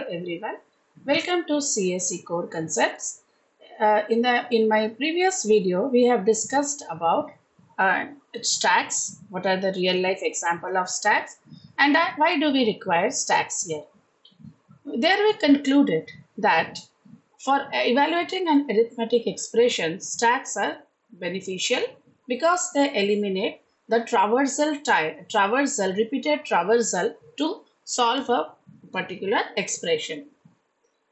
Hello everyone, welcome to CSE Core Concepts. In my previous video, we have discussed about stacks. What are the real life example of stacks, and why do we require stacks here? There we concluded that for evaluating an arithmetic expression, stacks are beneficial because they eliminate the repeated traversal to solve a particular expression.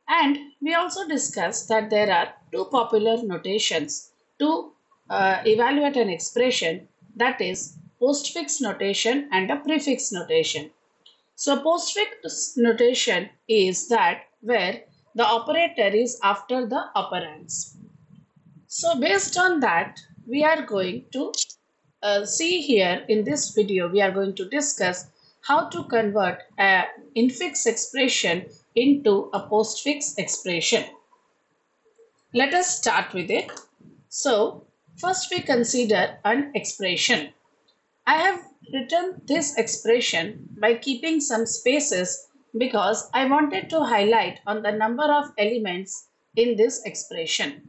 And we also discussed that there are two popular notations to evaluate an expression, that is postfix notation and a prefix notation. So postfix notation is that where the operator is after the operands. So based on that, we are going to see here in this video, we are going to discuss how to convert an infix expression into a postfix expression. Let us start with it. So first we consider an expression. I have written this expression by keeping some spaces because I wanted to highlight on the number of elements in this expression.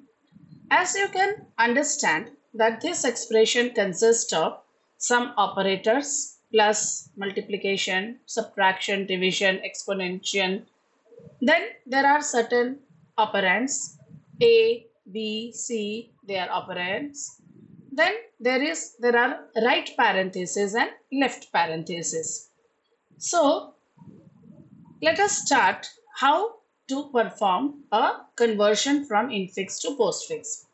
As you can understand that this expression consists of some operators plus multiplication, subtraction, division, exponential. Then there are certain operands A, B, C, they are operands. Then there are right parentheses and left parentheses. So let us start how to perform a conversion from infix to postfix.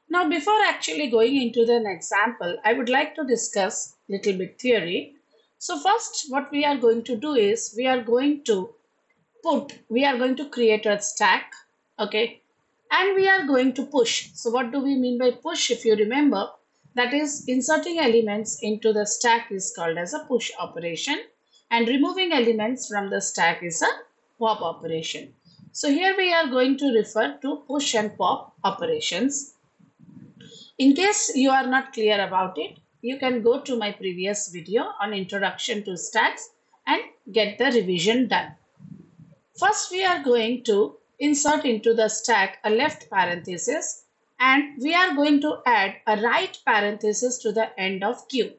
Now before actually going into an example, I would like to discuss little bit theory. So first what we are going to do is we are going to create a stack, okay, and we are going to push. So what do we mean by push? If you remember, that is inserting elements into the stack is called as a push operation, and removing elements from the stack is a pop operation. So here we are going to refer to push and pop operations. In case you are not clear about it, you can go to my previous video on introduction to stacks and get the revision done. First we are going to insert into the stack a left parenthesis, and we are going to add a right parenthesis to the end of Q.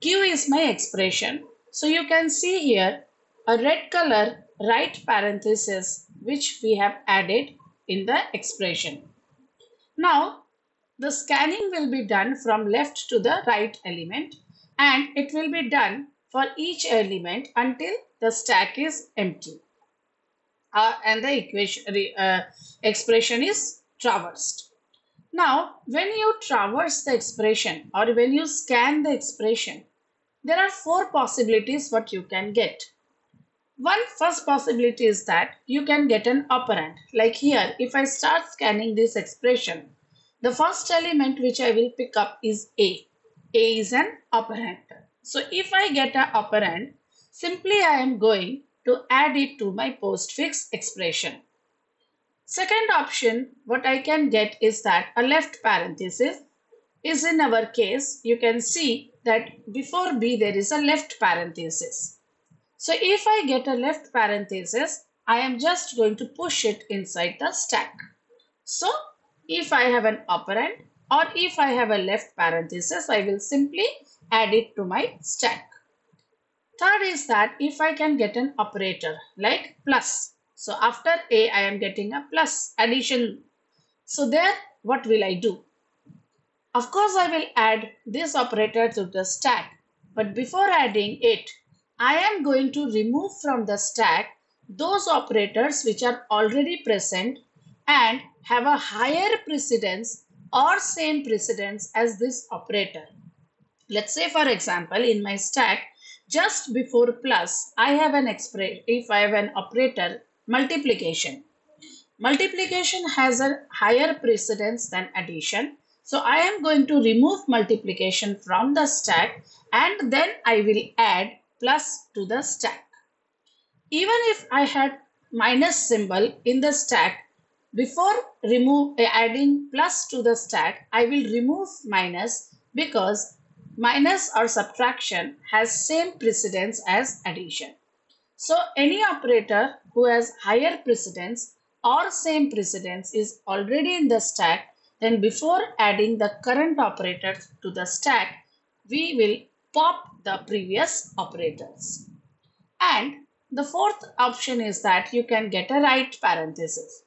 Q is my expression. So you can see here a red color right parenthesis which we have added in the expression. Now the scanning will be done from left to the right element, and it will be done for each element until the stack is empty. And the expression is traversed. Now, when you traverse the expression or when you scan the expression, there are four possibilities what you can get. First possibility is that you can get an operand. Like here, if I start scanning this expression, the first element which I will pick up is A. A is an operand. So if I get an operand, simply I am going to add it to my postfix expression. Second option, what I can get is that a left parenthesis is in our case, you can see that before B there is a left parenthesis. So if I get a left parenthesis, I am just going to push it inside the stack. So if I have an operand or if I have a left parenthesis, I will simply add it to my stack. Third is that if I can get an operator like plus. So after A, I am getting a plus addition. So there, what will I do? Of course, I will add this operator to the stack. But before adding it, I am going to remove from the stack those operators which are already present and have a higher precedence or same precedence as this operator. Let's say, for example, in my stack, just before plus, I have an expression. If I have an operator multiplication. Multiplication has a higher precedence than addition. So I am going to remove multiplication from the stack and then I will add plus to the stack. Even if I had minus symbol in the stack, before adding plus to the stack, I will remove minus because minus or subtraction has same precedence as addition. So any operator who has higher precedence or same precedence is already in the stack, then before adding the current operator to the stack, we will pop the previous operators. And the fourth option is that you can get a right parenthesis.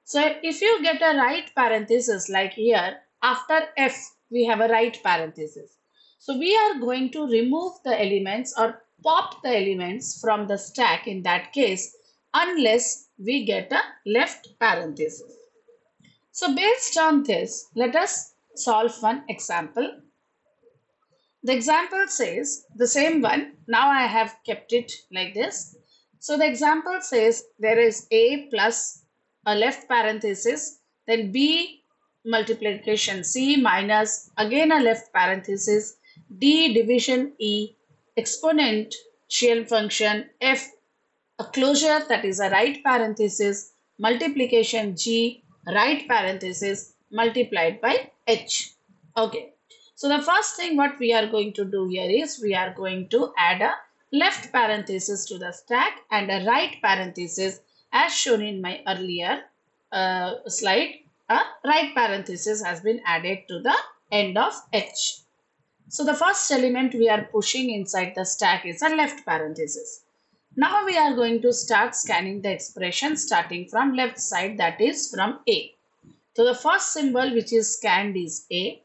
So if you get a right parenthesis like here, after F, we have a right parenthesis. So we are going to remove the elements or pop the elements from the stack in that case, unless we get a left parenthesis. So based on this, let us solve one example. The example says the same one. Now I have kept it like this. So the example says there is A plus a left parenthesis, then B multiplication C minus again a left parenthesis, D division E exponential function F a closure that is a right parenthesis multiplication G right parenthesis multiplied by H. Okay. So the first thing what we are going to do here is we are going to add a left parenthesis to the stack and a right parenthesis as shown in my earlier slide. A right parenthesis has been added to the end of H. So the first element we are pushing inside the stack is a left parenthesis. Now we are going to start scanning the expression starting from left side, that is from A. So the first symbol which is scanned is A.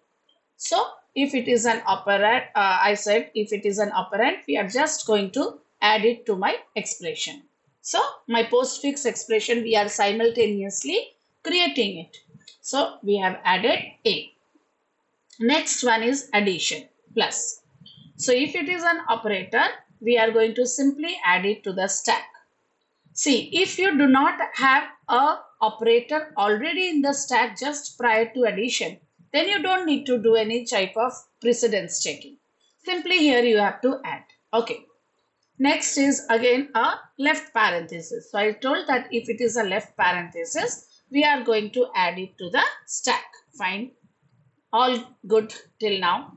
So if it is an operand, I said if it is an operand, we are just going to add it to my expression. So my postfix expression, we are simultaneously creating it. So we have added A. Next one is addition, plus. So if it is an operator, we are going to simply add it to the stack. See, if you do not have a operator already in the stack just prior to addition, then you don't need to do any type of precedence checking. Simply here you have to add. Okay. Next is again a left parenthesis. So I told that if it is a left parenthesis, we are going to add it to the stack. Fine. All good till now.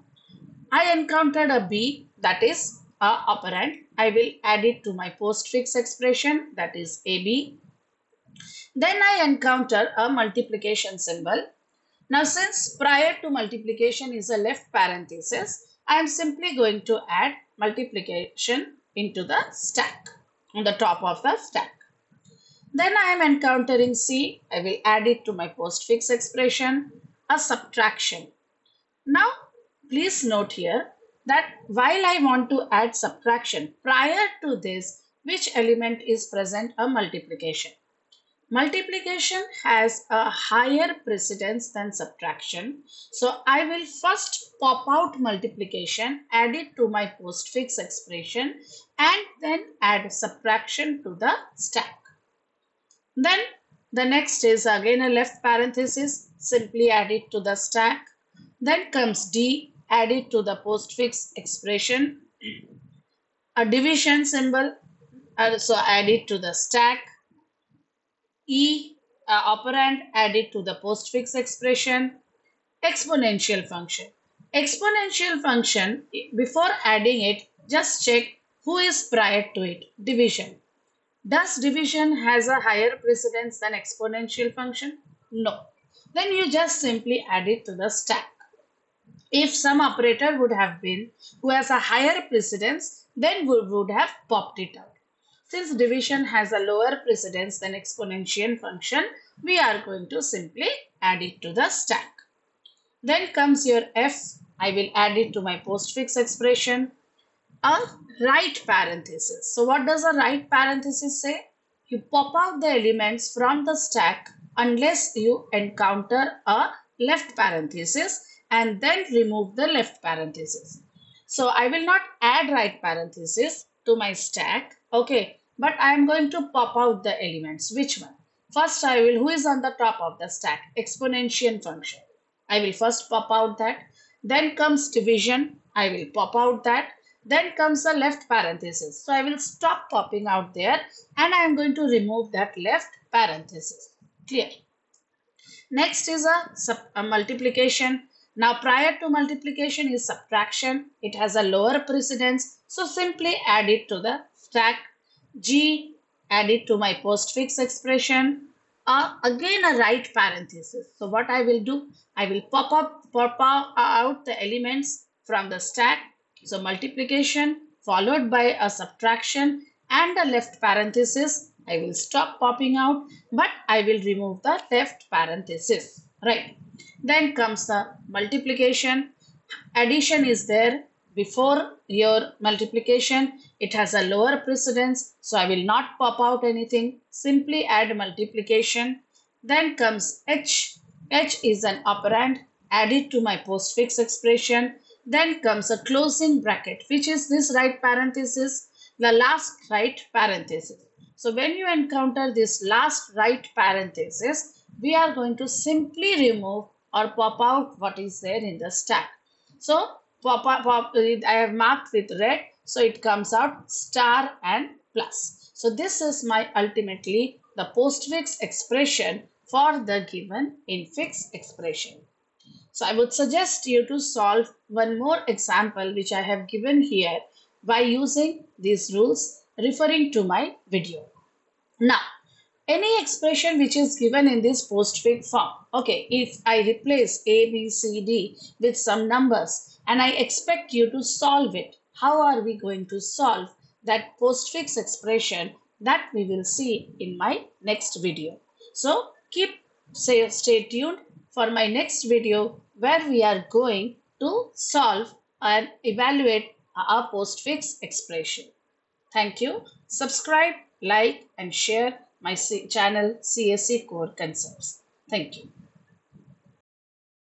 I encountered a B, that is a operand. I will add it to my postfix expression, that is AB. Then I encounter a multiplication symbol. Now since prior to multiplication is a left parenthesis, I am simply going to add multiplication into the stack, on the top of the stack. Then I am encountering C. I will add it to my postfix expression, a subtraction. Now please note here that while I want to add subtraction, prior to this, which element is present? A multiplication. Multiplication has a higher precedence than subtraction. So I will first pop out multiplication, add it to my postfix expression, and then add subtraction to the stack. Then the next is again a left parenthesis, simply add it to the stack. Then comes D, add it to the postfix expression. A division symbol, so add it to the stack. E, operand, add it to the postfix expression. Exponential function. Exponential function, before adding it, just check who is prior to it. Division. Does division has a higher precedence than exponential function? No. Then you just simply add it to the stack. If some operator would have been who has a higher precedence, then we would have popped it out. Since division has a lower precedence than exponential function, we are going to simply add it to the stack. Then comes your F. I will add it to my postfix expression. A right parenthesis. So what does a right parenthesis say? You pop out the elements from the stack unless you encounter a left parenthesis and then remove the left parenthesis. So I will not add right parenthesis to my stack. Okay. But I am going to pop out the elements. Which one? First I will, who is on the top of the stack? Exponential function. I will first pop out that. Then comes division. I will pop out that. Then comes the left parenthesis. So I will stop popping out there and I am going to remove that left parenthesis. Clear? Next is a multiplication. Now prior to multiplication is subtraction. It has a lower precedence. So simply add it to the stack. G added to my postfix expression. Again a right parenthesis. So what I will do, I will pop out the elements from the stack. So multiplication followed by a subtraction and a left parenthesis. I will stop popping out, but I will remove the left parenthesis. Right. Then comes the multiplication. Addition is there before your multiplication. It has a lower precedence, so I will not pop out anything. Simply add multiplication. Then comes h. H is an operand added to my postfix expression. Then comes a closing bracket, which is this right parenthesis, the last right parenthesis. So when you encounter this last right parenthesis, we are going to simply remove or pop out what is there in the stack. So I have marked with red, so it comes out star and plus. So this is my ultimately the postfix expression for the given infix expression. So I would suggest you to solve one more example which I have given here by using these rules referring to my video. Now, any expression which is given in this postfix form, okay, if I replace A, B, C, D with some numbers and I expect you to solve it, how are we going to solve that postfix expression? That we will see in my next video. So stay tuned for my next video where we are going to solve and evaluate our postfix expression. Thank you. Subscribe, like, and share my channel CSE Core Concepts. Thank you.